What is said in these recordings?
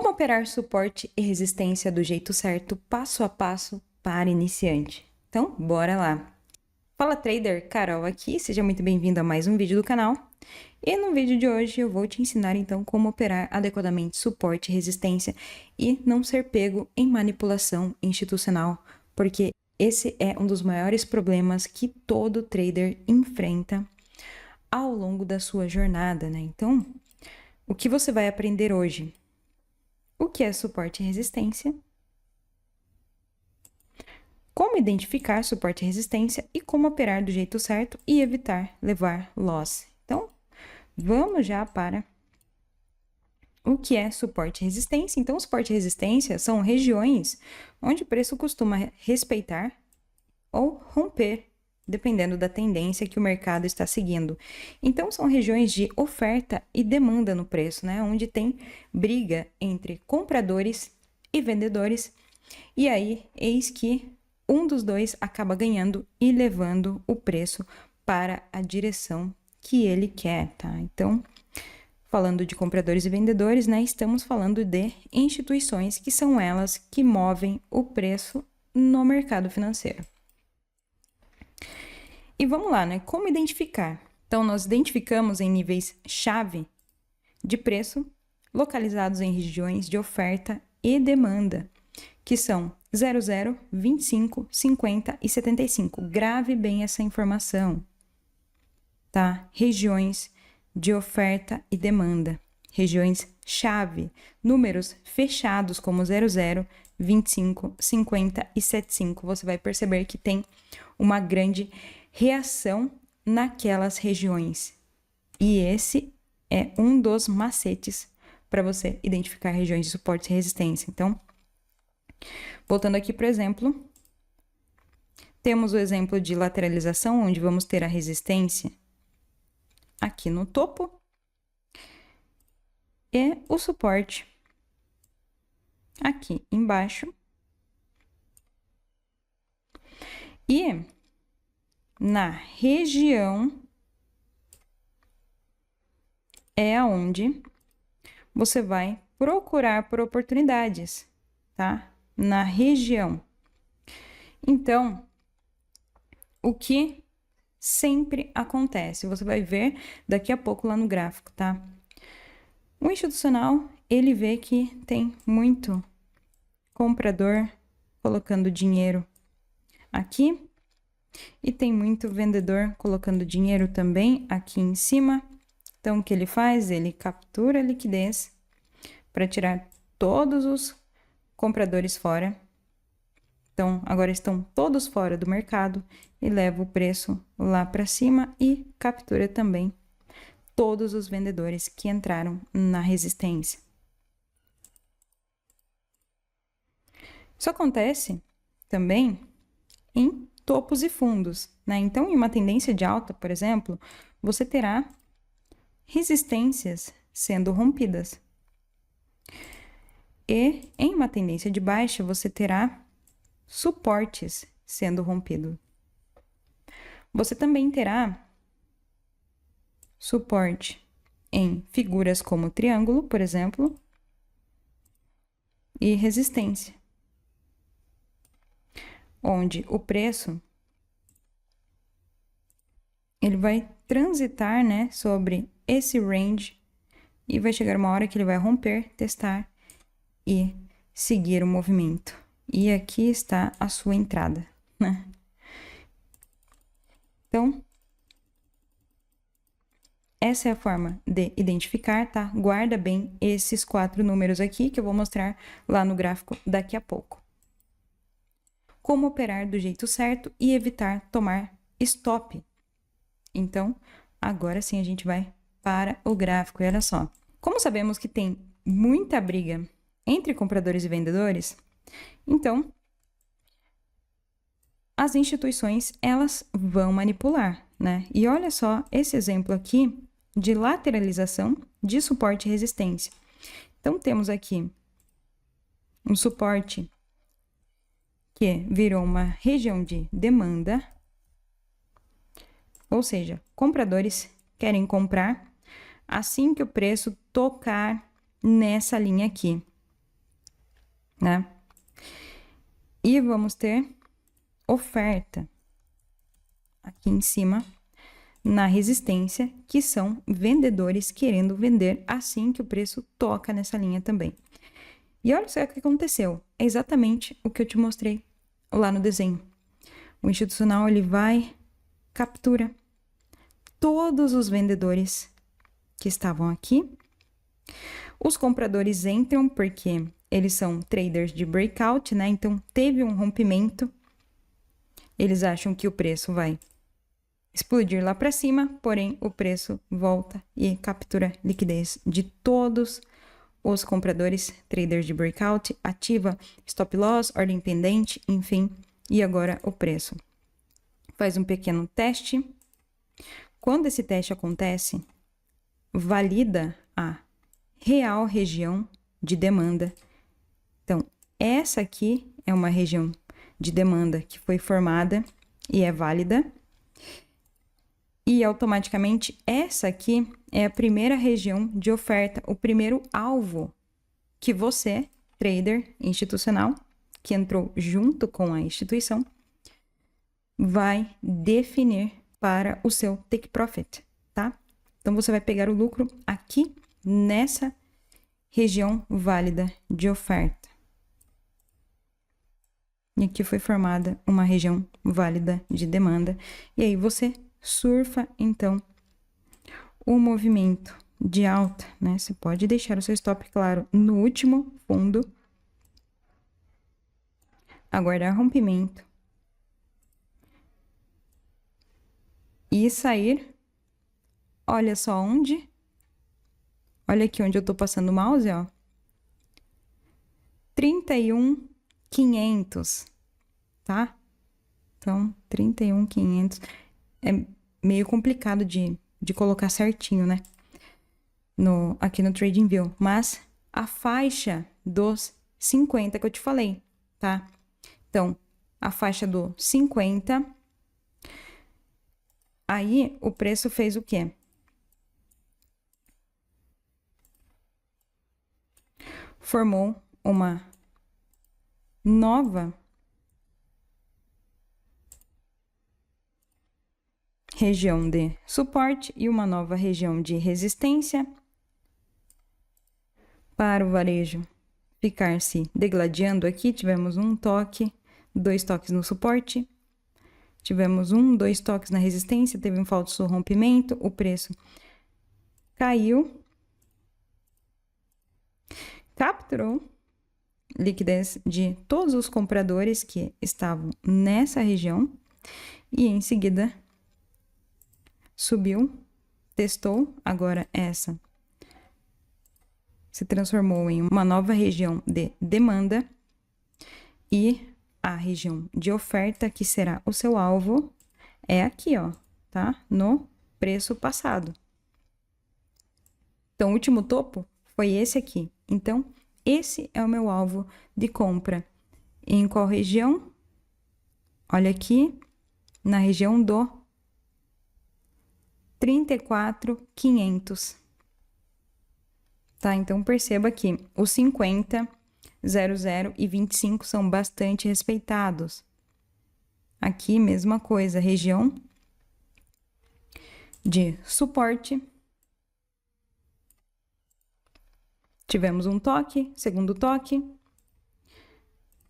Como operar suporte e resistência do jeito certo, passo a passo para iniciante. Então, bora lá! Fala trader, Carol aqui, seja muito bem-vindo a mais um vídeo do canal. E no vídeo de hoje eu vou te ensinar então como operar adequadamente suporte e resistência e não ser pego em manipulação institucional, porque esse é um dos maiores problemas que todo trader enfrenta ao longo da sua jornada, né? Então, o que você vai aprender hoje? O que é suporte e resistência? Como identificar suporte e resistência e como operar do jeito certo e evitar levar loss. Então, vamos já para o que é suporte e resistência. Então, suporte e resistência são regiões onde o preço costuma respeitar ou romper, dependendo da tendência que o mercado está seguindo. Então, são regiões de oferta e demanda no preço, né? Onde tem briga entre compradores e vendedores. E aí, eis que um dos dois acaba ganhando e levando o preço para a direção que ele quer, tá? Então, falando de compradores e vendedores, né? Estamos falando de instituições que são elas que movem o preço no mercado financeiro. E vamos lá, né? Como identificar? Então, nós identificamos em níveis chave de preço, localizados em regiões de oferta e demanda, que são 00, 25, 50 e 75. Grave bem essa informação, tá? Regiões de oferta e demanda, regiões chave, números fechados como 00, 25, 50 e 75. Você vai perceber que tem uma grande reação naquelas regiões. E esse é um dos macetes para você identificar regiões de suporte e resistência. Então, voltando aqui para o exemplo, temos o exemplo de lateralização, onde vamos ter a resistência aqui no topo e o suporte aqui embaixo. E na região é aonde você vai procurar por oportunidades, tá? Na região. Então, o que sempre acontece, você vai ver daqui a pouco lá no gráfico, tá? O institucional, ele vê que tem muito comprador colocando dinheiro aqui e tem muito vendedor colocando dinheiro também aqui em cima. Então, o que ele faz? Ele captura a liquidez para tirar todos os compradores fora. Então, agora estão todos fora do mercado e leva o preço lá para cima e captura também todos os vendedores que entraram na resistência. Isso acontece também em topos e fundos, né? Então, em uma tendência de alta, por exemplo, você terá resistências sendo rompidas. E em uma tendência de baixa, você terá suportes sendo rompidos. Você também terá suporte em figuras como triângulo, por exemplo, e resistência, onde o preço ele vai transitar, né, sobre esse range e vai chegar uma hora que ele vai romper, testar e seguir o movimento. E aqui está a sua entrada, né? Então, essa é a forma de identificar, tá? Guarda bem esses 4 números aqui que eu vou mostrar lá no gráfico daqui a pouco. Como operar do jeito certo e evitar tomar stop. Então, agora sim a gente vai para o gráfico. E olha só, como sabemos que tem muita briga entre compradores e vendedores, então, as instituições, elas vão manipular, né? E olha só esse exemplo aqui de lateralização de suporte e resistência. Então, temos aqui um suporte que virou uma região de demanda, ou seja, compradores querem comprar assim que o preço tocar nessa linha aqui. né? E vamos ter oferta aqui em cima, na resistência, que são vendedores querendo vender assim que o preço toca nessa linha também. E olha só o que aconteceu. É exatamente o que eu te mostrei lá no desenho. O institucional, ele vai, captura todos os vendedores que estavam aqui. Os compradores entram porque eles são traders de breakout, né? Então, teve um rompimento. Eles acham que o preço vai explodir lá para cima, porém o preço volta e captura liquidez de todos os compradores, traders de breakout, ativa stop loss, ordem pendente, enfim, e agora o preço. Faz um pequeno teste. Quando esse teste acontece, valida a real região de demanda. Então, essa aqui é uma região de demanda que foi formada e é válida. E automaticamente essa aqui é a primeira região de oferta, o primeiro alvo que você, trader institucional, que entrou junto com a instituição, vai definir para o seu take profit, tá? Então você vai pegar o lucro aqui nessa região válida de oferta. E aqui foi formada uma região válida de demanda. E aí você surfa, então, o movimento de alta, né? Você pode deixar o seu stop, claro, no último fundo. Aguardar rompimento. E sair. Olha só onde. Olha aqui onde eu tô passando o mouse, ó. 31.500, tá? Então, 31.500. É meio complicado de colocar certinho, né? Aqui no TradingView. Mas a faixa dos 50 que eu te falei, tá? Então, a faixa do 50. Aí, o preço fez o quê? Formou uma nova região de suporte e uma nova região de resistência para o varejo ficar se degladiando aqui. Tivemos um toque, 2 toques no suporte, tivemos 2 toques na resistência, teve um falso rompimento, o preço caiu, capturou liquidez de todos os compradores que estavam nessa região e em seguida subiu, testou, agora essa se transformou em uma nova região de demanda e a região de oferta, que será o seu alvo, é aqui, ó, tá? No preço passado. Então, o último topo foi esse aqui. Então, esse é o meu alvo de compra. Em qual região? Olha aqui, na região do 34.500. Tá? Então, perceba que os 50, 00 e 25 são bastante respeitados. Aqui, mesma coisa, região de suporte. Tivemos um toque, segundo toque.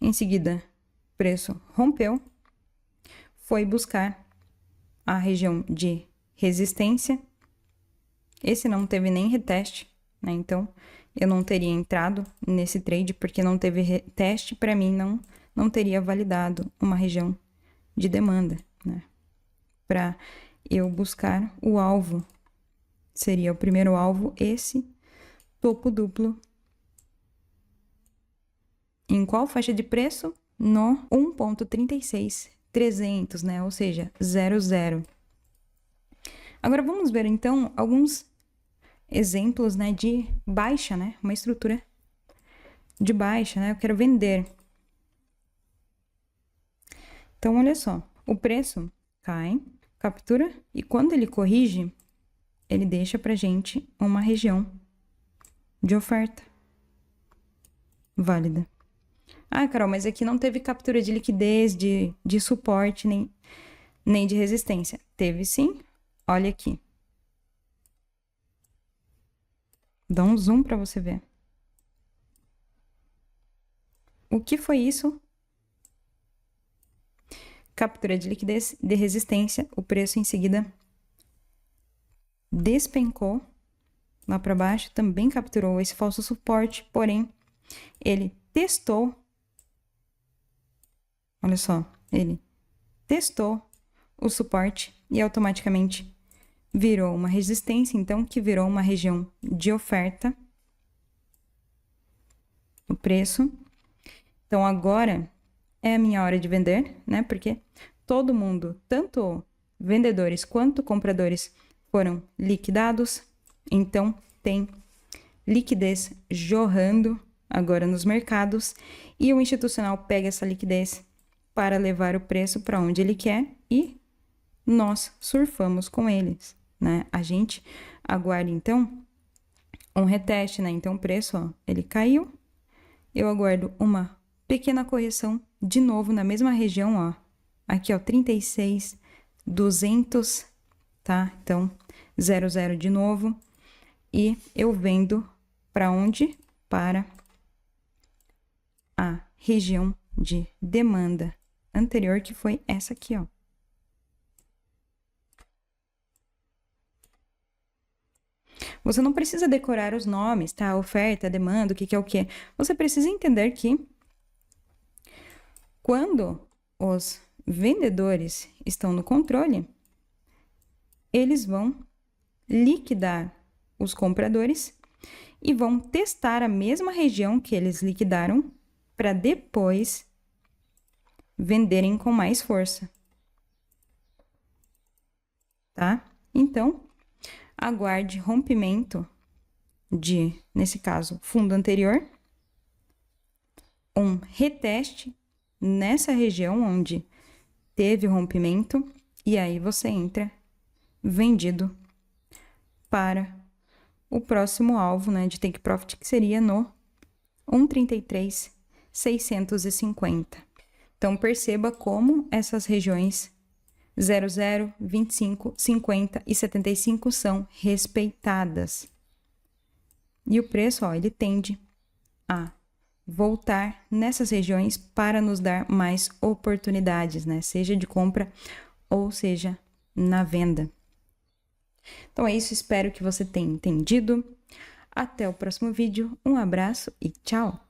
Em seguida, preço rompeu. Foi buscar a região de resistência. Esse não teve nem reteste, né? Então, eu não teria entrado nesse trade, porque não teve reteste, para mim não teria validado uma região de demanda, né? Para eu buscar o alvo. Seria o primeiro alvo, esse topo duplo. Em qual faixa de preço? No 1.36300, né? Ou seja, 00. Agora vamos ver então alguns exemplos, né, de baixa, né? Uma estrutura de baixa, né? Eu quero vender. Então, olha só, o preço cai, captura, e quando ele corrige, ele deixa pra gente uma região de oferta válida. Ah, Carol, mas aqui não teve captura de liquidez, de suporte, nem de resistência. Teve sim. Olha aqui. Dá um zoom para você ver. O que foi isso? Captura de liquidez, de resistência. O preço em seguida despencou lá para baixo. Também capturou esse falso suporte, porém, ele testou. Olha só, ele testou o suporte e automaticamente virou uma resistência, então, que virou uma região de oferta. O preço. Então, agora é a minha hora de vender, né? Porque todo mundo, tanto vendedores quanto compradores, foram liquidados. Então, tem liquidez jorrando agora nos mercados. E o institucional pega essa liquidez para levar o preço para onde ele quer e nós surfamos com eles, né? A gente aguarda, então, um reteste, né? Então, o preço, ó, ele caiu. Eu aguardo uma pequena correção de novo na mesma região, ó. Aqui, ó, 36.200, tá? Então, 00 de novo. E eu vendo para onde? Para a região de demanda anterior, que foi essa aqui, ó. Você não precisa decorar os nomes, tá? A oferta, a demanda, o que é o quê? Você precisa entender que quando os vendedores estão no controle, eles vão liquidar os compradores e vão testar a mesma região que eles liquidaram para depois venderem com mais força. Tá? Então, aguarde rompimento de, nesse caso, fundo anterior, um reteste nessa região onde teve rompimento, e aí você entra vendido para o próximo alvo, né, de take profit, que seria no 1,33.650. Então, perceba como essas regiões 00, 25, 50 e 75 são respeitadas. E o preço, ó, ele tende a voltar nessas regiões para nos dar mais oportunidades, né? Seja de compra ou seja na venda. Então é isso, espero que você tenha entendido. Até o próximo vídeo, um abraço e tchau!